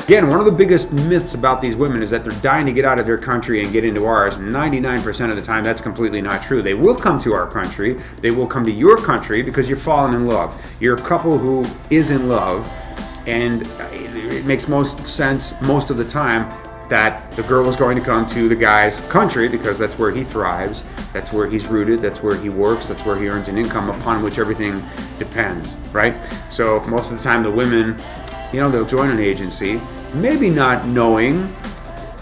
Again, one of the biggest myths about these women is that they're dying to get out of their country and get into ours. 99% of the time, that's completely not true. They will come to our country. They will come to your country because you're falling in love. You're a couple who is in love, and it makes most sense most of the time that the girl is going to come to the guy's country because that's where he thrives, that's where he's rooted, that's where he works, that's where he earns an income upon which everything depends, right? So most of the time the women, they'll join an agency, maybe not knowing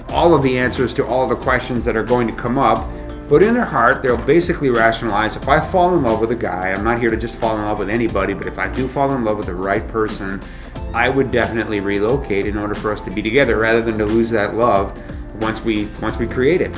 all of the answers to all of the questions that are going to come up, but in their heart, they'll basically rationalize, if I fall in love with a guy, I'm not here to just fall in love with anybody, but if I do fall in love with the right person, I would definitely relocate in order for us to be together rather than to lose that love once we create it.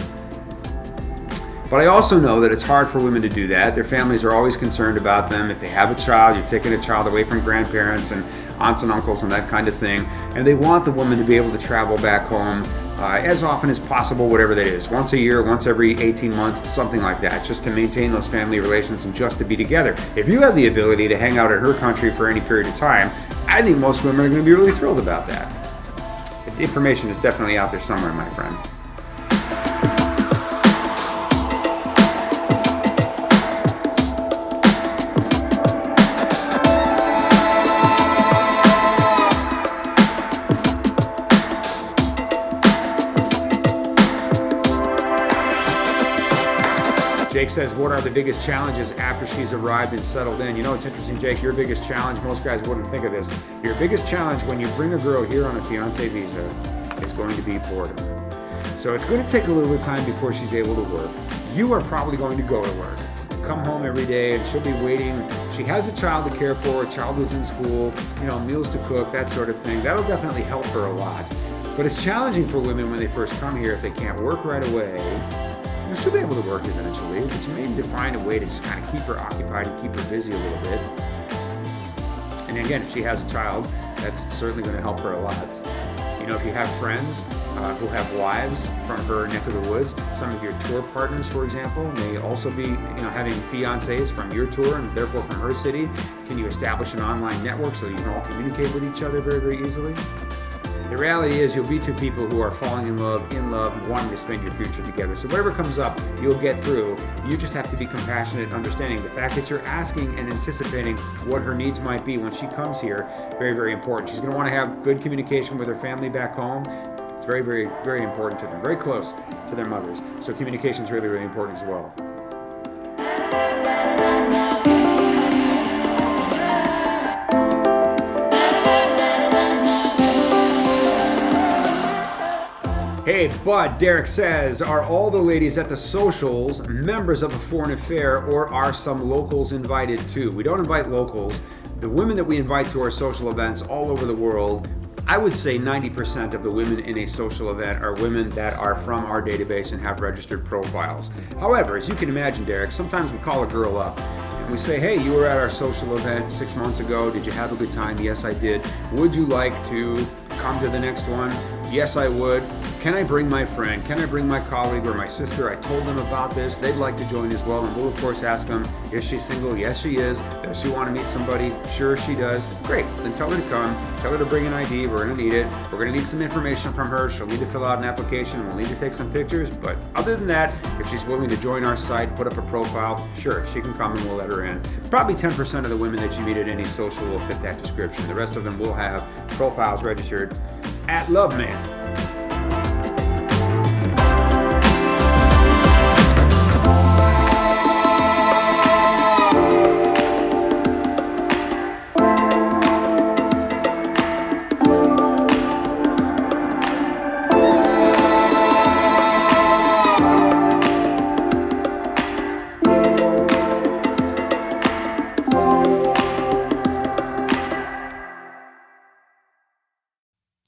But I also know that it's hard for women to do that. Their families are always concerned about them. If they have a child, you're taking a child away from grandparents and aunts and uncles and that kind of thing. And they want the woman to be able to travel back home as often as possible, whatever that is. Once a year, once every 18 months, something like that, just to maintain those family relations and just to be together. If you have the ability to hang out in her country for any period of time, I think most women are going to be really thrilled about that. The information is definitely out there somewhere, my friend. Jake says, what are the biggest challenges after she's arrived and settled in? It's interesting, Jake, your biggest challenge, most guys wouldn't think of this. Your biggest challenge when you bring a girl here on a fiancé visa is going to be boredom. So it's going to take a little bit of time before she's able to work. You are probably going to go to work, come home every day, and she'll be waiting. She has a child to care for, a child who's in school, meals to cook, that sort of thing. That'll definitely help her a lot. But it's challenging for women when they first come here if they can't work right away. She'll be able to work eventually, but you may need to find a way to just kind of keep her occupied and keep her busy a little bit. And again, if she has a child, that's certainly going to help her a lot. If you have friends who have wives from her neck of the woods, some of your tour partners, for example, may also be having fiancés from your tour and therefore from her city. Can you establish an online network so you can all communicate with each other very, very easily? The reality is you'll be two people who are falling in love, and wanting to spend your future together. So whatever comes up, you'll get through. You just have to be compassionate and understanding. The fact that you're asking and anticipating what her needs might be when she comes here, very, very important. She's going to want to have good communication with her family back home. It's very, very, very important to them, very close to their mothers. So communication is really, really important as well. Hey, Bud, Derek says, are all the ladies at the socials members of a foreign affair, or are some locals invited too? We don't invite locals. The women that we invite to our social events all over the world, I would say 90% of the women in a social event are women that are from our database and have registered profiles. However, as you can imagine, Derek, sometimes we call a girl up and we say, hey, you were at our social event 6 months ago. Did you have a good time? Yes, I did. Would you like to come to the next one? Yes, I would. Can I bring my friend? Can I bring my colleague or my sister? I told them about this. They'd like to join as well. And we'll, of course, ask them, is she single? Yes, she is. Does she want to meet somebody? Sure, she does. Great. Then tell her to come. Tell her to bring an ID. We're going to need it. We're going to need some information from her. She'll need to fill out an application. We'll need to take some pictures. But other than that, if she's willing to join our site, put up a profile, sure, she can come and we'll let her in. Probably 10% of the women that you meet at any social will fit that description. The rest of them will have profiles registered at Loveman.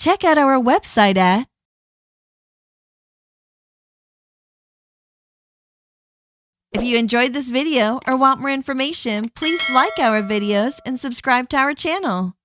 Check out our website at If you enjoyed this video or want more information, please like our videos and subscribe to our channel.